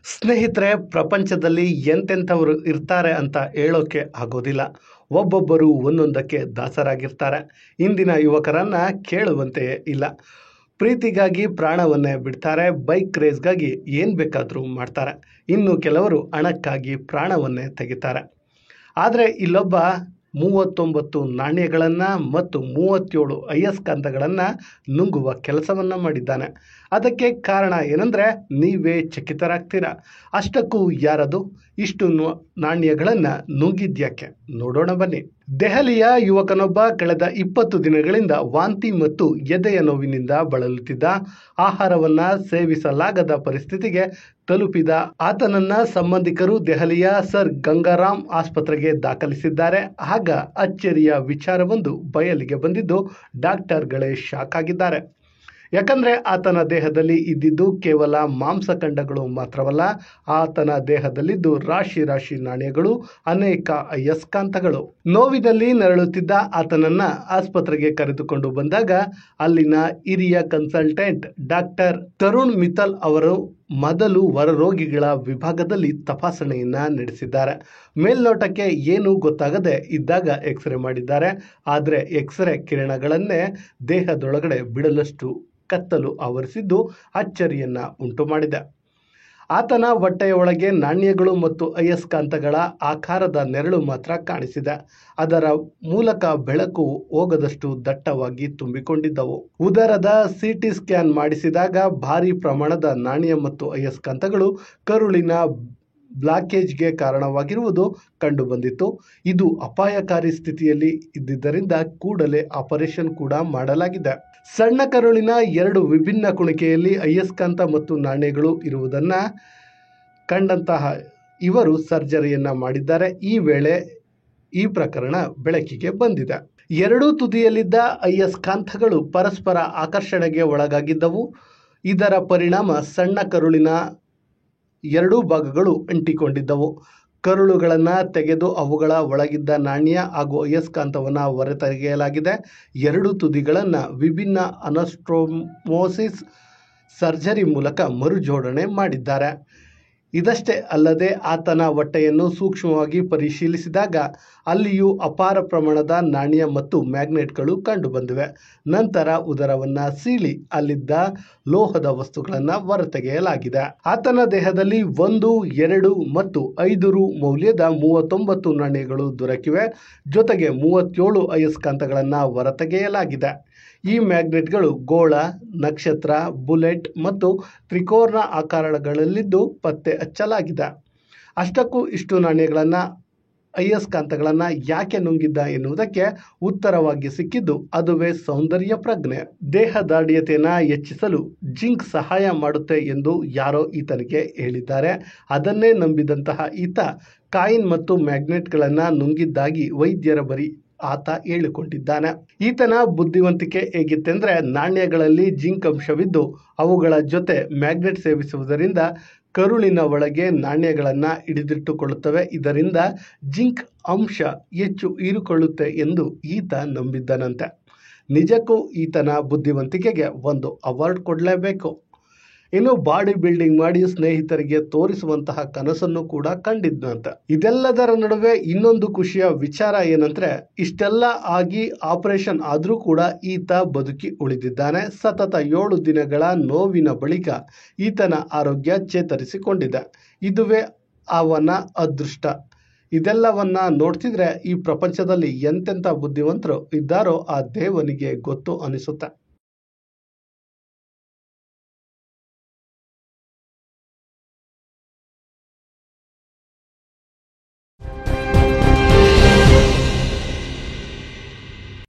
ಸ್ನೇಹಿತರೆ, ಪ್ರಪಂಚದಲ್ಲಿ ಎಂತೆಂಥವರು ಇರ್ತಾರೆ ಅಂತ ಹೇಳೋಕೆ ಆಗೋದಿಲ್ಲ. ಒಬ್ಬೊಬ್ಬರು ಒಂದೊಂದಕ್ಕೆ ದಾಸರಾಗಿರ್ತಾರೆ. ಇಂದಿನ ಯುವಕರನ್ನ ಕೇಳುವಂತೆಯೇ ಇಲ್ಲ. ಪ್ರೀತಿಗಾಗಿ ಪ್ರಾಣವನ್ನೇ ಬಿಡ್ತಾರೆ, ಬೈಕ್ ರೇಸ್ಗಾಗಿ ಏನು ಬೇಕಾದರೂ ಮಾಡ್ತಾರೆ. ಇನ್ನು ಕೆಲವರು ಹಣಕ್ಕಾಗಿ ಪ್ರಾಣವನ್ನೇ ತೆಗಿತಾರೆ. ಆದರೆ ಇಲ್ಲೊಬ್ಬ 39 ನಾಣ್ಯಗಳನ್ನು ಮತ್ತು 37 ಅಯಸ್ಕಾಂತಗಳನ್ನು ನುಂಗುವ ಕೆಲಸವನ್ನು ಮಾಡಿದ್ದಾನೆ. ಅದಕ್ಕೆ ಕಾರಣ ಏನಂದರೆ ನೀವೇ ಚಕಿತರಾಗ್ತೀರಾ. ಅಷ್ಟಕ್ಕೂ ಯಾರದು? ಇಷ್ಟು ನಾಣ್ಯಗಳನ್ನು ನುಂಗಿದ್ಯಾಕೆ? ನೋಡೋಣ ಬನ್ನಿ. ದೆಹಲಿಯ ಯುವಕನೊಬ್ಬ ಕಳೆದ 20 ದಿನಗಳಿಂದ ವಾಂತಿ ಮತ್ತು ಎದೆಯ ನೋವಿನಿಂದ ಬಳಲುತ್ತಿದ್ದ. ಆಹಾರವನ್ನು ಸೇವಿಸಲಾಗದ ಪರಿಸ್ಥಿತಿಗೆ ತಲುಪಿದ ಆತನನ್ನ ಸಂಬಂಧಿಕರು ದೆಹಲಿಯ ಸರ್ ಗಂಗಾರಾಮ್ ಆಸ್ಪತ್ರೆಗೆ ದಾಖಲಿಸಿದ್ದಾರೆ. ಆಗ ಅಚ್ಚರಿಯ ವಿಚಾರವೊಂದು ಬಯಲಿಗೆ ಬಂದಿದ್ದು ಡಾಕ್ಟರ್ಗಳೇ ಶಾಕ್ ಆಗಿದ್ದಾರೆ. ಯಾಕಂದರೆ ಆತನ ದೇಹದಲ್ಲಿ ಇದ್ದಿದ್ದು ಕೇವಲ ಮಾಂಸಖಂಡಗಳು ಮಾತ್ರವಲ್ಲ, ಆತನ ದೇಹದಲ್ಲಿದ್ದು ರಾಶಿ ರಾಶಿ ನಾಣ್ಯಗಳು, ಅನೇಕ ಅಯಸ್ಕಾಂತಗಳು. ನೋವಿನಲ್ಲಿ ನರಳುತ್ತಿದ್ದ ಆತನನ್ನ ಆಸ್ಪತ್ರೆಗೆ ಕರೆದುಕೊಂಡು ಬಂದಾಗ ಅಲ್ಲಿನ ಹಿರಿಯ ಕನ್ಸಲ್ಟೆಂಟ್ ಡಾಕ್ಟರ್ ತರುಣ್ ಮಿತ್ತಲ್ ಅವರು ಮೊದಲು ಹೊರರೋಗಿಗಳ ವಿಭಾಗದಲ್ಲಿ ತಪಾಸಣೆಯನ್ನ ನಡೆಸಿದ್ದಾರೆ. ಮೇಲ್ನೋಟಕ್ಕೆ ಏನೂ ಗೊತ್ತಾಗದೆ ಇದ್ದಾಗ ಎಕ್ಸ್ರೇ ಮಾಡಿದ್ದಾರೆ. ಆದರೆ ಎಕ್ಸ್ರೇ ಕಿರಣಗಳನ್ನೇ ದೇಹದೊಳಗಡೆ ಬಿಡಲಷ್ಟು ಕತ್ತಲು ಆವರಿಸಿದ್ದು ಅಚ್ಚರಿಯನ್ನ ಉಂಟು ಮಾಡಿದೆ. ಆತನ ಹೊಟ್ಟೆಯ ಒಳಗೆ ನಾಣ್ಯಗಳು ಮತ್ತು ಅಯಸ್ಕಾಂತಗಳ ಆಕಾರದ ನೆರಳು ಮಾತ್ರ ಕಾಣಿಸಿದೆ. ಅದರ ಮೂಲಕ ಬೆಳಕು ಹೋಗದಷ್ಟು ದಟ್ಟವಾಗಿ ತುಂಬಿಕೊಂಡಿದ್ದವು. ಉದರದ ಸಿಟಿ ಸ್ಕ್ಯಾನ್ ಮಾಡಿಸಿದಾಗ ಭಾರಿ ಪ್ರಮಾಣದ ನಾಣ್ಯ ಮತ್ತು ಅಯಸ್ಕಾಂತಗಳು ಕರುಳಿನ ಬ್ಲಾಕೇಜ್ಗೆ ಕಾರಣವಾಗಿರುವುದು ಕಂಡುಬಂದಿತ್ತು. ಇದು ಅಪಾಯಕಾರಿ ಸ್ಥಿತಿಯಲ್ಲಿ ಇದ್ದಿದ್ದರಿಂದ ಕೂಡಲೇ ಆಪರೇಷನ್ ಕೂಡ ಮಾಡಲಾಗಿದೆ. ಸಣ್ಣ ಕರುಳಿನ 2 ವಿಭಿನ್ನ ಕುಣಿಕೆಯಲ್ಲಿ ಅಯಸ್ಕಾಂತ ಮತ್ತು ನಾಣ್ಯಗಳು ಇರುವುದನ್ನು ಕಂಡಂತಹ ಇವರು ಸರ್ಜರಿಯನ್ನ ಮಾಡಿದ್ದಾರೆ. ಈ ವೇಳೆ ಈ ಪ್ರಕರಣ ಬೆಳಕಿಗೆ ಬಂದಿದೆ. 2 ತುದಿಯಲ್ಲಿದ್ದ ಅಯಸ್ಕಾಂತಗಳು ಪರಸ್ಪರ ಆಕರ್ಷಣೆಗೆ ಒಳಗಾಗಿದ್ದವು. ಇದರ ಪರಿಣಾಮ ಸಣ್ಣ ಕರುಳಿನ 2 ಭಾಗಗಳು ಅಂಟಿಕೊಂಡಿದ್ದವು. ಕರುಳುಗಳನ್ನು ತೆಗೆದು ಅವುಗಳ ಒಳಗಿದ್ದ ನಾಣ್ಯ ಹಾಗೂ ಅಯಸ್ಕಾಂತವನ್ನು ಹೊರತೆಗೆಯಲಾಗಿದೆ. 2 ತುದಿಗಳನ್ನು ವಿಭಿನ್ನ ಅನಸ್ಟೋಮೋಸಿಸ್ ಸರ್ಜರಿ ಮೂಲಕ ಮರುಜೋಡಣೆ ಮಾಡಿದ್ದಾರೆ. ಇದಷ್ಟೇ ಅಲ್ಲದೆ ಆತನ ಹೊಟ್ಟೆಯನ್ನು ಸೂಕ್ಷ್ಮವಾಗಿ ಪರಿಶೀಲಿಸಿದಾಗ ಅಲ್ಲಿಯೂ ಅಪಾರ ಪ್ರಮಾಣದ ನಾಣ್ಯ ಮತ್ತು ಮ್ಯಾಗ್ನೆಟ್ಗಳು ಕಂಡುಬಂದಿವೆ. ನಂತರ ಉದರವನ್ನು ಸೀಳಿ ಅಲ್ಲಿದ್ದ ಲೋಹದ ವಸ್ತುಗಳನ್ನು ಹೊರತೆಗೆಯಲಾಗಿದೆ. ಆತನ ದೇಹದಲ್ಲಿ 1, 2 ಮತ್ತು 5 ರು ಮೌಲ್ಯದ 39 ನಾಣ್ಯಗಳು ದೊರಕಿವೆ. ಜೊತೆಗೆ 37 ಅಯಸ್ಕಾಂತಗಳನ್ನು ಹೊರತೆಗೆಯಲಾಗಿದೆ. ಈ ಮ್ಯಾಗ್ನೆಟ್ಗಳು ಗೋಳ, ನಕ್ಷತ್ರ, ಬುಲೆಟ್ ಮತ್ತು ತ್ರಿಕೋನ ಆಕಾರಗಳಲ್ಲಿದ್ದು ಪತ್ತೆ ಹಚ್ಚಲಾಗಿದೆ. ಅಷ್ಟಕ್ಕೂ ಇಷ್ಟು ನಾಣ್ಯಗಳನ್ನು, ಅಯಸ್ಕಾಂತಗಳನ್ನು ಯಾಕೆ ನುಂಗಿದ್ದ ಎನ್ನುವುದಕ್ಕೆ ಉತ್ತರವಾಗಿ ಸಿಕ್ಕಿದ್ದು ಅದುವೇ ಸೌಂದರ್ಯ ಪ್ರಜ್ಞೆ. ದೇಹದಾಢ್ಯತೆಯನ್ನು ಹೆಚ್ಚಿಸಲು ಜಿಂಕ್ ಸಹಾಯ ಮಾಡುತ್ತೆ ಎಂದು ಯಾರೋ ಈತನಿಗೆ ಹೇಳಿದ್ದಾರೆ. ಅದನ್ನೇ ನಂಬಿದಂತಹ ಈತ ಕಾಯಿನ್ ಮತ್ತು ಮ್ಯಾಗ್ನೆಟ್ಗಳನ್ನು ನುಂಗಿದ್ದಾಗಿ ವೈದ್ಯರ ಬಳಿ ಆತ ಹೇಳಿಕೊಂಡಿದ್ದಾನೆ. ಈತನ ಬುದ್ಧಿವಂತಿಕೆ ಹೇಗಿತ್ತೆಂದರೆ ನಾಣ್ಯಗಳಲ್ಲಿ ಜಿಂಕ್ ಅಂಶವಿದ್ದು ಅವುಗಳ ಜೊತೆ ಮ್ಯಾಗ್ನೆಟ್ ಸೇವಿಸುವುದರಿಂದ ಕರುಳಿನ ಒಳಗೆ ನಾಣ್ಯಗಳನ್ನು ಹಿಡಿದಿಟ್ಟುಕೊಳ್ಳುತ್ತವೆ. ಇದರಿಂದ ಜಿಂಕ್ ಅಂಶ ಹೆಚ್ಚು ಹೀರಿಕೊಳ್ಳುತ್ತೆ ಎಂದು ಈತ ನಂಬಿದ್ದನಂತೆ. ನಿಜಕ್ಕೂ ಈತನ ಬುದ್ಧಿವಂತಿಕೆಗೆ ಒಂದು ಅವಾರ್ಡ್ ಕೊಡಲೇಬೇಕು. ಇನ್ನು ಬಾಡಿ ಬಿಲ್ಡಿಂಗ್ ಮಾಡಿ ಸ್ನೇಹಿತರಿಗೆ ತೋರಿಸುವಂತಹ ಕನಸನ್ನು ಕೂಡ ಕಂಡಿದ್ದಂತೆ. ಇದೆಲ್ಲದರ ನಡುವೆ ಇನ್ನೊಂದು ಖುಷಿಯ ವಿಚಾರ ಏನಂದ್ರೆ ಇಷ್ಟೆಲ್ಲ ಆಗಿ ಆಪರೇಷನ್ ಆದರೂ ಕೂಡ ಈತ ಬದುಕಿ ಉಳಿದಿದ್ದಾನೆ. ಸತತ 7 ದಿನಗಳ ನೋವಿನ ಬಳಿಕ ಈತನ ಆರೋಗ್ಯ ಚೇತರಿಸಿಕೊಂಡಿದೆ. ಇದುವೇ ಅವನ ಅದೃಷ್ಟ. ಇದೆಲ್ಲವನ್ನ ನೋಡ್ತಿದ್ರೆ ಈ ಪ್ರಪಂಚದಲ್ಲಿ ಎಂತೆಂಥ ಬುದ್ಧಿವಂತರು ಇದ್ದಾರೋ ಆ ದೇವನಿಗೆ ಗೊತ್ತು ಅನಿಸುತ್ತೆ.